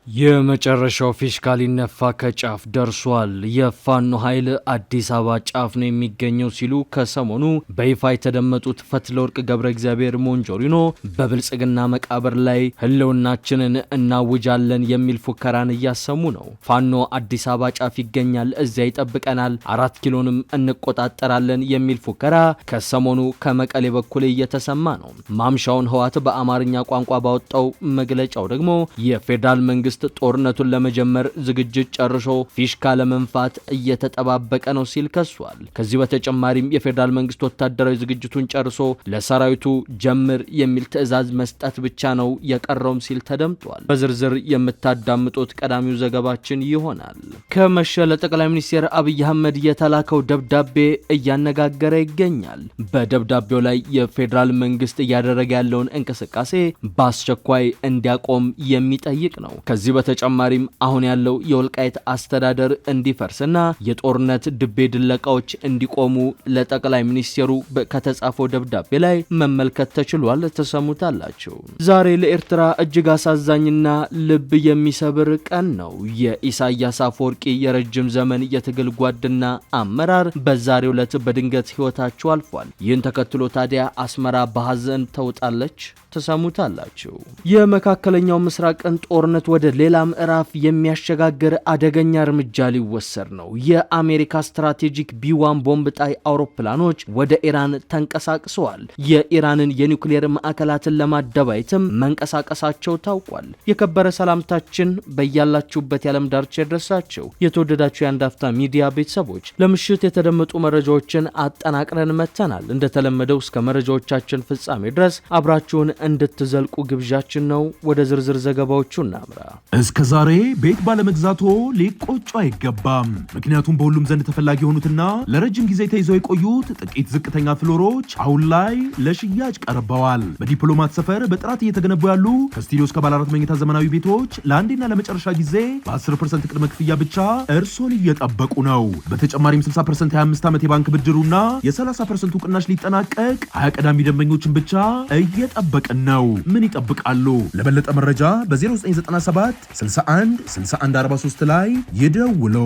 የመጨረሻው ፊሽካ ሊነፋ ከጫፍ ደርሷል። የፋኖ ኃይል አዲስ አበባ ጫፍ ነው የሚገኘው ሲሉ ከሰሞኑ በይፋ የተደመጡት ፈትለወርቅ ገብረ እግዚአብሔር ሞንጆሪኖ በብልጽግና መቃብር ላይ ህልውናችንን እናውጃለን የሚል ፉከራን እያሰሙ ነው። ፋኖ አዲስ አበባ ጫፍ ይገኛል፣ እዚያ ይጠብቀናል፣ 4 ኪሎንም እንቆጣጠራለን የሚል ፉከራ ከሰሞኑ ከመቀሌ በኩል እየተሰማ ነው። ማምሻውን ህወሓት በአማርኛ ቋንቋ ባወጣው መግለጫው ደግሞ የፌዴራል መንግስት ጦርነቱን ለመጀመር ዝግጅት ጨርሶ ፊሽካ ለመንፋት እየተጠባበቀ ነው ሲል ከሷል። ከዚህ በተጨማሪም የፌዴራል መንግስት ወታደራዊ ዝግጅቱን ጨርሶ ለሰራዊቱ ጀምር የሚል ትዕዛዝ መስጠት ብቻ ነው የቀረውም ሲል ተደምጧል። በዝርዝር የምታዳምጡት ቀዳሚው ዘገባችን ይሆናል። ከመሸ ለጠቅላይ ሚኒስትር አብይ አህመድ የተላከው ደብዳቤ እያነጋገረ ይገኛል። በደብዳቤው ላይ የፌዴራል መንግስት እያደረገ ያለውን እንቅስቃሴ በአስቸኳይ እንዲያቆም የሚጠይቅ ነው። ከዚህ በተጨማሪም አሁን ያለው የወልቃይት አስተዳደር እንዲፈርስና የጦርነት ድቤ ድለቃዎች እንዲቆሙ ለጠቅላይ ሚኒስትሩ ከተጻፈው ደብዳቤ ላይ መመልከት ተችሏል። ተሰሙታላችሁ። ዛሬ ለኤርትራ እጅግ አሳዛኝና ልብ የሚሰብር ቀን ነው። የኢሳያስ አፈወርቂ የረጅም ዘመን የትግል ጓድና አመራር በዛሬው ዕለት በድንገት ህይወታቸው አልፏል። ይህን ተከትሎ ታዲያ አስመራ በሐዘን ተውጣለች። ተሰሙታላችሁ። የመካከለኛው ምስራቅን ጦርነት ወደ ሌላ ምዕራፍ የሚያሸጋግር አደገኛ እርምጃ ሊወሰድ ነው። የአሜሪካ ስትራቴጂክ ቢ1 ቦምብ ጣይ አውሮፕላኖች ወደ ኢራን ተንቀሳቅሰዋል። የኢራንን የኒውክሌር ማዕከላትን ለማደባየትም መንቀሳቀሳቸው ታውቋል። የከበረ ሰላምታችን በያላችሁበት የዓለም ዳርቻ ይድረሳችሁ። የተወደዳችሁ የአንድ አፍታ ሚዲያ ቤተሰቦች ለምሽት የተደመጡ መረጃዎችን አጠናቅረን መተናል። እንደተለመደው እስከ መረጃዎቻችን ፍጻሜ ድረስ አብራችሁን እንድትዘልቁ ግብዣችን ነው። ወደ ዝርዝር ዘገባዎቹ እናምራ። እስከ ዛሬ ቤት ባለመግዛቶ ሊቆጩ አይገባም። ምክንያቱም በሁሉም ዘንድ ተፈላጊ የሆኑትና ለረጅም ጊዜ ተይዘው የቆዩት ጥቂት ዝቅተኛ ፍሎሮች አሁን ላይ ለሽያጭ ቀርበዋል። በዲፕሎማት ሰፈር በጥራት እየተገነቡ ያሉ ከስቱዲዮ እስከ ባለ 4 መኝታ ዘመናዊ ቤቶች ለአንዴና ለመጨረሻ ጊዜ በ10% ቅድመ ክፍያ ብቻ እርሶን እየጠበቁ ነው። በተጨማሪም 60% 25 ዓመት የባንክ ብድሩና የ30% ቅናሽ ሊጠናቀቅ 20 ቀዳሚ ደንበኞችን ብቻ እየጠበቀ ነው። ምን ይጠብቃሉ? ለበለጠ መረጃ በ0997 61 61 43 ላይ ይደውሉ።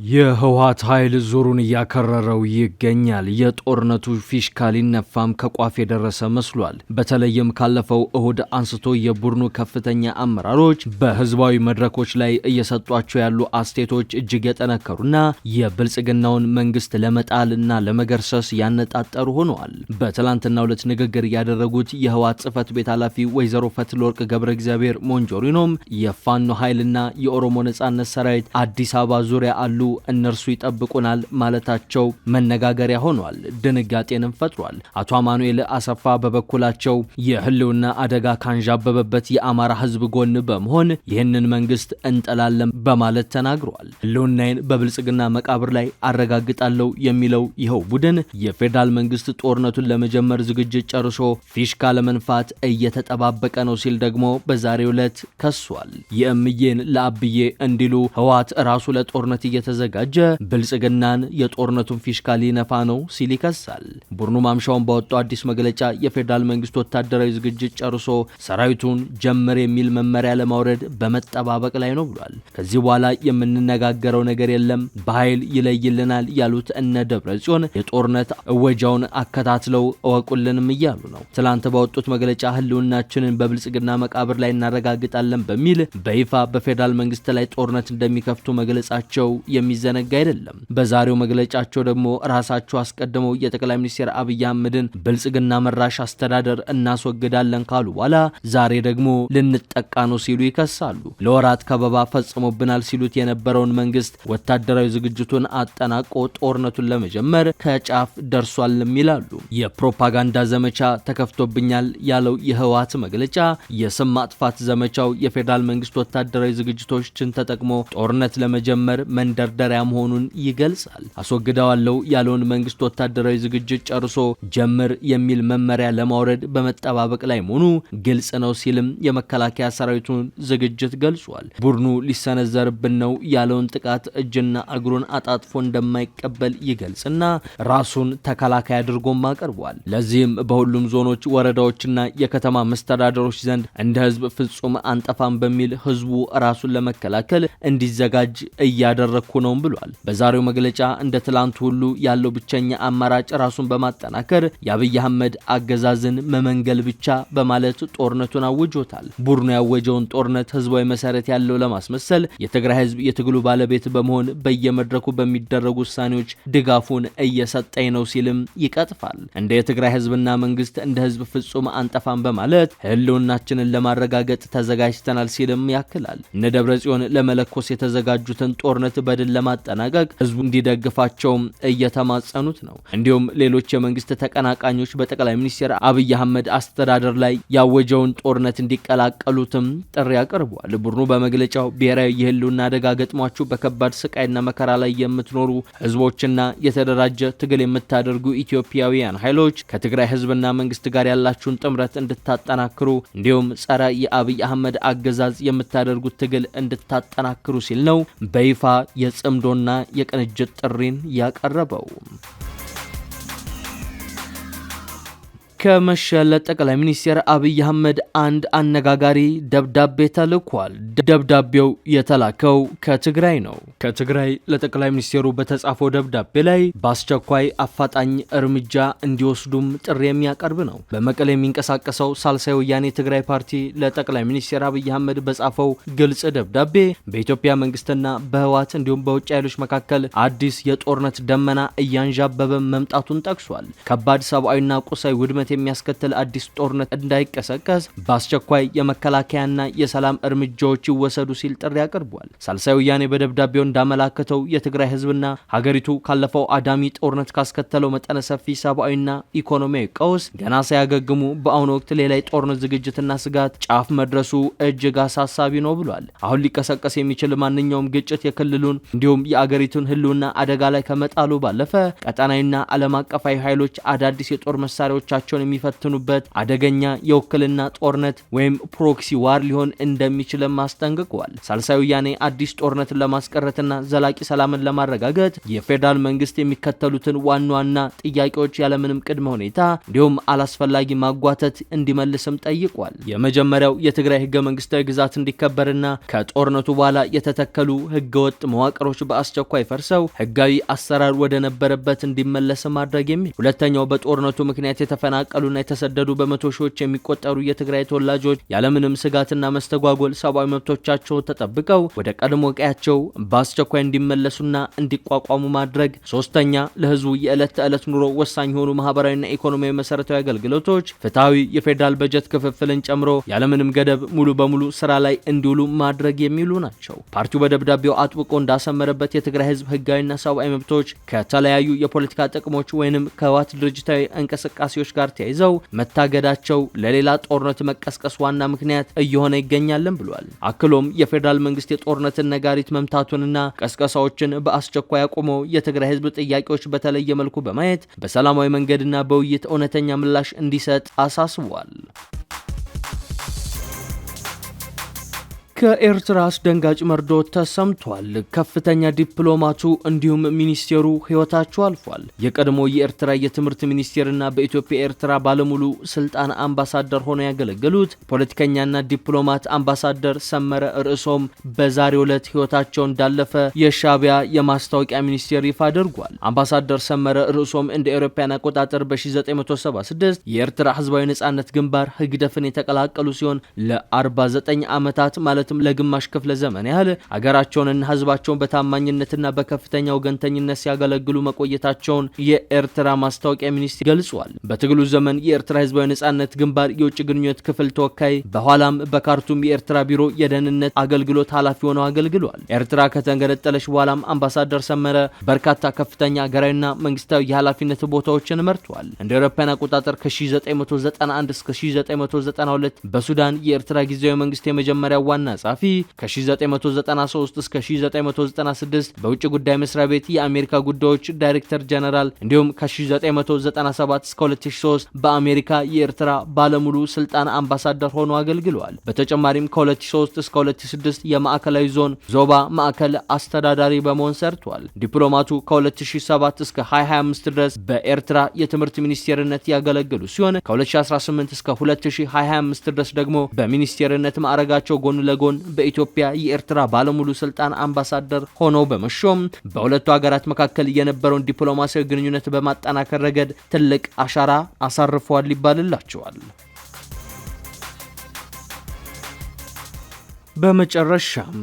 የህወሓት ኃይል ዙሩን እያከረረው ይገኛል። የጦርነቱ ፊሽካ ሊነፋም ከቋፍ የደረሰ መስሏል። በተለይም ካለፈው እሁድ አንስቶ የቡድኑ ከፍተኛ አመራሮች በህዝባዊ መድረኮች ላይ እየሰጧቸው ያሉ አስተያየቶች እጅግ የጠነከሩና የብልጽግናውን መንግስት ለመጣልና ለመገርሰስ ያነጣጠሩ ሆነዋል። በትላንትናው ዕለት ንግግር ያደረጉት የህወሓት ጽህፈት ቤት ኃላፊ ወይዘሮ ፈትለወርቅ ገብረ እግዚአብሔር ሞንጆሪኖም የፋኖ ኃይልና የኦሮሞ ነጻነት ሰራዊት አዲስ አበባ ዙሪያ አሉ፣ እነርሱ ይጠብቁናል ማለታቸው መነጋገሪያ ሆኗል። ድንጋጤንም ፈጥሯል። አቶ አማኑኤል አሰፋ በበኩላቸው የህልውና አደጋ ካንዣበበበት የአማራ ህዝብ ጎን በመሆን ይህንን መንግስት እንጠላለን በማለት ተናግረዋል። ህልውናዬን በብልጽግና መቃብር ላይ አረጋግጣለሁ የሚለው ይኸው ቡድን የፌዴራል መንግስት ጦርነቱን ለመጀመር ዝግጅት ጨርሶ ፊሽካ ለመንፋት እየተጠባበቀ ነው ሲል ደግሞ በዛሬው ዕለት ከሷል። የእምዬን ለአብዬ እንዲሉ ህወሓት ራሱ ለጦርነት ተዘጋጀ ብልጽግናን የጦርነቱን ፊሽካ ሊነፋ ነው ሲል ይከሳል። ቡድኑ ማምሻውን ባወጣው አዲስ መግለጫ የፌዴራል መንግስት ወታደራዊ ዝግጅት ጨርሶ ሰራዊቱን ጀምር የሚል መመሪያ ለማውረድ በመጠባበቅ ላይ ነው ብሏል። ከዚህ በኋላ የምንነጋገረው ነገር የለም፣ በኃይል ይለይልናል ያሉት እነ ደብረጽዮን የጦርነት እወጃውን አከታትለው እወቁልንም እያሉ ነው። ትላንት ባወጡት መግለጫ ህልውናችንን በብልጽግና መቃብር ላይ እናረጋግጣለን በሚል በይፋ በፌዴራል መንግስት ላይ ጦርነት እንደሚከፍቱ መግለጻቸው የሚዘነጋ አይደለም። በዛሬው መግለጫቸው ደግሞ ራሳቸው አስቀድመው የጠቅላይ ሚኒስትር አብይ አህመድን ብልጽግና መራሽ አስተዳደር እናስወግዳለን ካሉ በኋላ ዛሬ ደግሞ ልንጠቃ ነው ሲሉ ይከሳሉ። ለወራት ከበባ ፈጽሞብናል ሲሉት የነበረውን መንግስት ወታደራዊ ዝግጅቱን አጠናቆ ጦርነቱን ለመጀመር ከጫፍ ደርሷልም ይላሉ። የፕሮፓጋንዳ ዘመቻ ተከፍቶብኛል ያለው የህወሓት መግለጫ የስም ማጥፋት ዘመቻው የፌዴራል መንግስት ወታደራዊ ዝግጅቶችን ተጠቅሞ ጦርነት ለመጀመር መንደር መንደርደሪያ መሆኑን ይገልጻል። አስወግደዋለሁ ያለውን መንግስት ወታደራዊ ዝግጅት ጨርሶ ጀምር የሚል መመሪያ ለማውረድ በመጠባበቅ ላይ መሆኑ ግልጽ ነው ሲልም የመከላከያ ሰራዊቱን ዝግጅት ገልጿል። ቡድኑ ሊሰነዘርብን ነው ያለውን ጥቃት እጅና እግሩን አጣጥፎ እንደማይቀበል ይገልጽና ራሱን ተከላካይ አድርጎም አቀርቧል። ለዚህም በሁሉም ዞኖች፣ ወረዳዎችና የከተማ መስተዳደሮች ዘንድ እንደ ህዝብ ፍጹም አንጠፋም በሚል ህዝቡ ራሱን ለመከላከል እንዲዘጋጅ እያደረኩ ነው ብሏል። በዛሬው መግለጫ እንደ ትላንቱ ሁሉ ያለው ብቸኛ አማራጭ ራሱን በማጠናከር የአብይ አህመድ አገዛዝን መመንገል ብቻ በማለት ጦርነቱን አውጆታል። ቡድኑ ያወጀውን ጦርነት ህዝባዊ መሰረት ያለው ለማስመሰል የትግራይ ህዝብ የትግሉ ባለቤት በመሆን በየመድረኩ በሚደረጉ ውሳኔዎች ድጋፉን እየሰጠኝ ነው ሲልም ይቀጥፋል። እንደ የትግራይ ህዝብና መንግስት እንደ ህዝብ ፍጹም አንጠፋም በማለት ህልውናችንን ለማረጋገጥ ተዘጋጅተናል ሲልም ያክላል። እነ ደብረጽዮን ለመለኮስ የተዘጋጁትን ጦርነት በድል ለማጠናቀቅ ህዝቡ እንዲደግፋቸው እየተማጸኑት ነው። እንዲሁም ሌሎች የመንግስት ተቀናቃኞች በጠቅላይ ሚኒስትር አብይ አህመድ አስተዳደር ላይ ያወጀውን ጦርነት እንዲቀላቀሉትም ጥሪ አቅርቧል። ቡድኑ በመግለጫው ብሔራዊ የህልውና አደጋ ገጥሟችሁ በከባድ ስቃይና መከራ ላይ የምትኖሩ ህዝቦችና የተደራጀ ትግል የምታደርጉ ኢትዮጵያውያን ኃይሎች ከትግራይ ህዝብና መንግስት ጋር ያላችሁን ጥምረት እንድታጠናክሩ እንዲሁም ጸረ የአብይ አህመድ አገዛዝ የምታደርጉት ትግል እንድታጠናክሩ ሲል ነው በይፋ የጽምዶና የቅንጅት ጥሪን ያቀረበው። ከመሸ ለጠቅላይ ሚኒስትር አብይ አህመድ አንድ አነጋጋሪ ደብዳቤ ተልኳል። ደብዳቤው የተላከው ከትግራይ ነው። ከትግራይ ለጠቅላይ ሚኒስትሩ በተጻፈው ደብዳቤ ላይ በአስቸኳይ አፋጣኝ እርምጃ እንዲወስዱም ጥሪ የሚያቀርብ ነው። በመቀሌ የሚንቀሳቀሰው ሳልሳይ ወያኔ ትግራይ ፓርቲ ለጠቅላይ ሚኒስትር አብይ አህመድ በጻፈው ግልጽ ደብዳቤ በኢትዮጵያ መንግስትና በህወሓት እንዲሁም በውጭ ኃይሎች መካከል አዲስ የጦርነት ደመና እያንዣበበ መምጣቱን ጠቅሷል። ከባድ ሰብአዊና ቁሳዊ ውድመት የሚያስከትል አዲስ ጦርነት እንዳይቀሰቀስ በአስቸኳይ የመከላከያና የሰላም እርምጃዎች ይወሰዱ ሲል ጥሪ አቅርቧል። ሳልሳይ ወያኔ በደብዳቤው እንዳመላከተው የትግራይ ህዝብና ሀገሪቱ ካለፈው አዳሚ ጦርነት ካስከተለው መጠነ ሰፊ ሰብአዊና ኢኮኖሚያዊ ቀውስ ገና ሳያገግሙ በአሁኑ ወቅት ሌላ የጦርነት ዝግጅትና ስጋት ጫፍ መድረሱ እጅግ አሳሳቢ ነው ብሏል። አሁን ሊቀሰቀስ የሚችል ማንኛውም ግጭት የክልሉን እንዲሁም የአገሪቱን ህልውና አደጋ ላይ ከመጣሉ ባለፈ ቀጠናዊና ዓለም አቀፋዊ ኃይሎች አዳዲስ የጦር መሳሪያዎቻቸውን የሚፈትኑበት አደገኛ የውክልና ጦርነት ወይም ፕሮክሲ ዋር ሊሆን እንደሚችልም አስጠንቅቋል። ሳልሳይ ወያኔ አዲስ ጦርነትን ለማስቀረትና ዘላቂ ሰላምን ለማረጋገጥ የፌዴራል መንግስት የሚከተሉትን ዋና ዋና ጥያቄዎች ያለምንም ቅድመ ሁኔታ እንዲሁም አላስፈላጊ ማጓተት እንዲመልስም ጠይቋል። የመጀመሪያው የትግራይ ህገ መንግስታዊ ግዛት እንዲከበርና ከጦርነቱ በኋላ የተተከሉ ህገወጥ መዋቅሮች በአስቸኳይ ፈርሰው ህጋዊ አሰራር ወደ ነበረበት እንዲመለስ ማድረግ የሚል። ሁለተኛው በጦርነቱ ምክንያት የተፈናቀሉና የተሰደዱ በመቶ ሺዎች የሚቆጠሩ የትግራይ ተወላጆች ያለምንም ስጋትና መስተጓጎል ሰብአዊ መብቶቻቸው ተጠብቀው ወደ ቀድሞ ቀያቸው በአስቸኳይ እንዲመለሱና እንዲቋቋሙ ማድረግ። ሶስተኛ ለህዝቡ የዕለት ተዕለት ኑሮ ወሳኝ የሆኑ ማህበራዊና ኢኮኖሚያዊ መሰረታዊ አገልግሎቶች ፍትሃዊ የፌዴራል በጀት ክፍፍልን ጨምሮ ያለምንም ገደብ ሙሉ በሙሉ ስራ ላይ እንዲውሉ ማድረግ የሚሉ ናቸው። ፓርቲው በደብዳቤው አጥብቆ እንዳሰመረበት የትግራይ ህዝብ ህጋዊና ሰብአዊ መብቶች ከተለያዩ የፖለቲካ ጥቅሞች ወይንም ከህወሓት ድርጅታዊ እንቅስቃሴዎች ጋር ተያይዘው መታገዳቸው ለሌላ ጦርነት መቀስቀስ ዋና ምክንያት እየሆነ ይገኛልን ብሏል። አክሎም የፌዴራል መንግስት የጦርነትን ነጋሪት መምታቱንና ቀስቀሳዎችን በአስቸኳይ አቁሞ የትግራይ ህዝብ ጥያቄዎች በተለየ መልኩ በማየት በሰላማዊ መንገድና በውይይት እውነተኛ ምላሽ እንዲሰጥ አሳስቧል። ከኤርትራ አስደንጋጭ መርዶ ተሰምቷል። ከፍተኛ ዲፕሎማቱ እንዲሁም ሚኒስቴሩ ህይወታቸው አልፏል። የቀድሞ የኤርትራ የትምህርት ሚኒስቴርና በኢትዮጵያ ኤርትራ ባለሙሉ ስልጣን አምባሳደር ሆነው ያገለገሉት ፖለቲከኛና ዲፕሎማት አምባሳደር ሰመረ ርዕሶም በዛሬው ዕለት ህይወታቸው እንዳለፈ የሻዕቢያ የማስታወቂያ ሚኒስቴር ይፋ አድርጓል። አምባሳደር ሰመረ ርዕሶም እንደ አውሮፓውያን አቆጣጠር በ1976 የኤርትራ ህዝባዊ ነጻነት ግንባር ህግደፍን የተቀላቀሉ ሲሆን ለ49 ዓመታት ማለት ለግማሽ ክፍለ ዘመን ያህል አገራቸውንና ህዝባቸውን በታማኝነትና በከፍተኛ ወገንተኝነት ሲያገለግሉ መቆየታቸውን የኤርትራ ማስታወቂያ ሚኒስቴር ገልጿል። በትግሉ ዘመን የኤርትራ ህዝባዊ ነጻነት ግንባር የውጭ ግንኙነት ክፍል ተወካይ፣ በኋላም በካርቱም የኤርትራ ቢሮ የደህንነት አገልግሎት ኃላፊ ሆነው አገልግለዋል። ኤርትራ ከተገነጠለች በኋላም አምባሳደር ሰመረ በርካታ ከፍተኛ ሀገራዊና መንግስታዊ የኃላፊነት ቦታዎችን መርተዋል። እንደ አውሮፓውያን አቆጣጠር ከ1991 እስከ 1992 በሱዳን የኤርትራ ጊዜያዊ መንግስት የመጀመሪያው ዋና ጸሐፊ፣ ከ1993 እስከ 1996 በውጭ ጉዳይ መስሪያ ቤት የአሜሪካ ጉዳዮች ዳይሬክተር ጀነራል እንዲሁም ከ1997 እስከ 2003 በአሜሪካ የኤርትራ ባለሙሉ ስልጣን አምባሳደር ሆኖ አገልግለዋል። በተጨማሪም ከ2003 እስከ 2006 የማዕከላዊ ዞን ዞባ ማዕከል አስተዳዳሪ በመሆን ሰርቷል። ዲፕሎማቱ ከ2007 እስከ 2025 ድረስ በኤርትራ የትምህርት ሚኒስቴርነት ያገለገሉ ሲሆን ከ2018 እስከ 2025 ድረስ ደግሞ በሚኒስቴርነት ማዕረጋቸው ጎን ለጎን በኢትዮጵያ የኤርትራ ባለሙሉ ስልጣን አምባሳደር ሆነው በመሾም በሁለቱ ሀገራት መካከል የነበረውን ዲፕሎማሲያዊ ግንኙነት በማጠናከር ረገድ ትልቅ አሻራ አሳርፈዋል ይባልላቸዋል። በመጨረሻም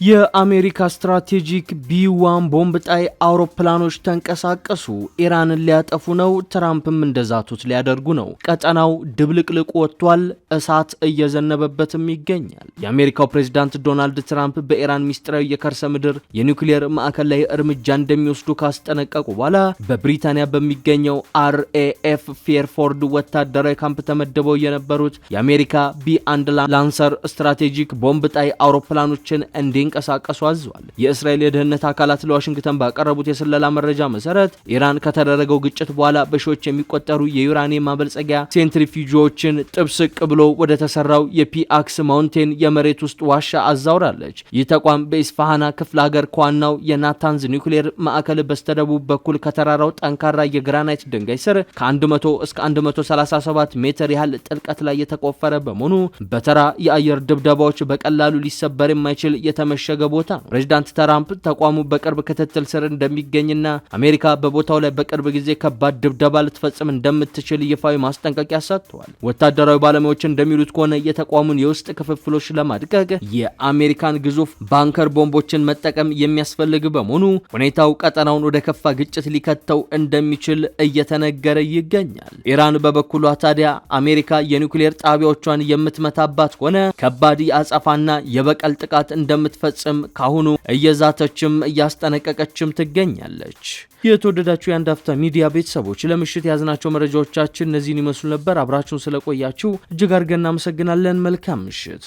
የአሜሪካ ስትራቴጂክ ቢ1 ቦምብ ጣይ አውሮፕላኖች ተንቀሳቀሱ። ኢራንን ሊያጠፉ ነው። ትራምፕም እንደዛቱት ሊያደርጉ ነው። ቀጠናው ድብልቅልቅ ወጥቷል። እሳት እየዘነበበትም ይገኛል። የአሜሪካው ፕሬዝዳንት ዶናልድ ትራምፕ በኢራን ሚስጥራዊ የከርሰ ምድር የኒውክሌር ማዕከል ላይ እርምጃ እንደሚወስዱ ካስጠነቀቁ በኋላ በብሪታንያ በሚገኘው RAF ፌርፎርድ ወታደራዊ ካምፕ ተመድበው የነበሩት የአሜሪካ ቢ1 ላንሰር ስትራቴጂክ ቦምብ ጣይ አውሮፕላኖችን እንዲንቀሳቀሱ አዟል። የእስራኤል የደህንነት አካላት ለዋሽንግተን ባቀረቡት የስለላ መረጃ መሰረት ኢራን ከተደረገው ግጭት በኋላ በሺዎች የሚቆጠሩ የዩራኒየም ማበልጸጊያ ሴንትሪፊዩጆችን ጥብስቅ ብሎ ወደ ተሰራው የፒአክስ ማውንቴን የመሬት ውስጥ ዋሻ አዛውራለች። ይህ ተቋም በኢስፋሃና ክፍለ ሀገር ከዋናው የናታንዝ ኒውክሌር ማዕከል በስተደቡብ በኩል ከተራራው ጠንካራ የግራናይት ድንጋይ ስር ከ100 እስከ 137 ሜትር ያህል ጥልቀት ላይ የተቆፈረ በመሆኑ በተራ የአየር ድብደባዎች በቀላሉ ሊሰበር የማይችል የተመሸገ ቦታ ነው። ፕሬዝዳንት ትራምፕ ተቋሙ በቅርብ ክትትል ስር እንደሚገኝና አሜሪካ በቦታው ላይ በቅርብ ጊዜ ከባድ ድብደባ ልትፈጽም እንደምትችል ይፋዊ ማስጠንቀቂያ ሰጥተዋል። ወታደራዊ ባለሙያዎች እንደሚሉት ከሆነ የተቋሙን የውስጥ ክፍፍሎች ለማድቀቅ የአሜሪካን ግዙፍ ባንከር ቦምቦችን መጠቀም የሚያስፈልግ በመሆኑ ሁኔታው ቀጠናውን ወደ ከፋ ግጭት ሊከተው እንደሚችል እየተነገረ ይገኛል። ኢራን በበኩሏ ታዲያ አሜሪካ የኒውክሌር ጣቢያዎቿን የምትመታባት ከሆነ ከባድ የአጸፋና የበቀል ጥቃት እንደምትፈጽም ካሁኑ እየዛተችም እያስጠነቀቀችም ትገኛለች። የተወደዳችሁ የአንድ አፍታ ሚዲያ ቤተሰቦች ለምሽት ያዝናቸው መረጃዎቻችን እነዚህን ይመስሉ ነበር። አብራችሁን ስለቆያችሁ እጅግ አድርገን እናመሰግናለን። መልካም ምሽት።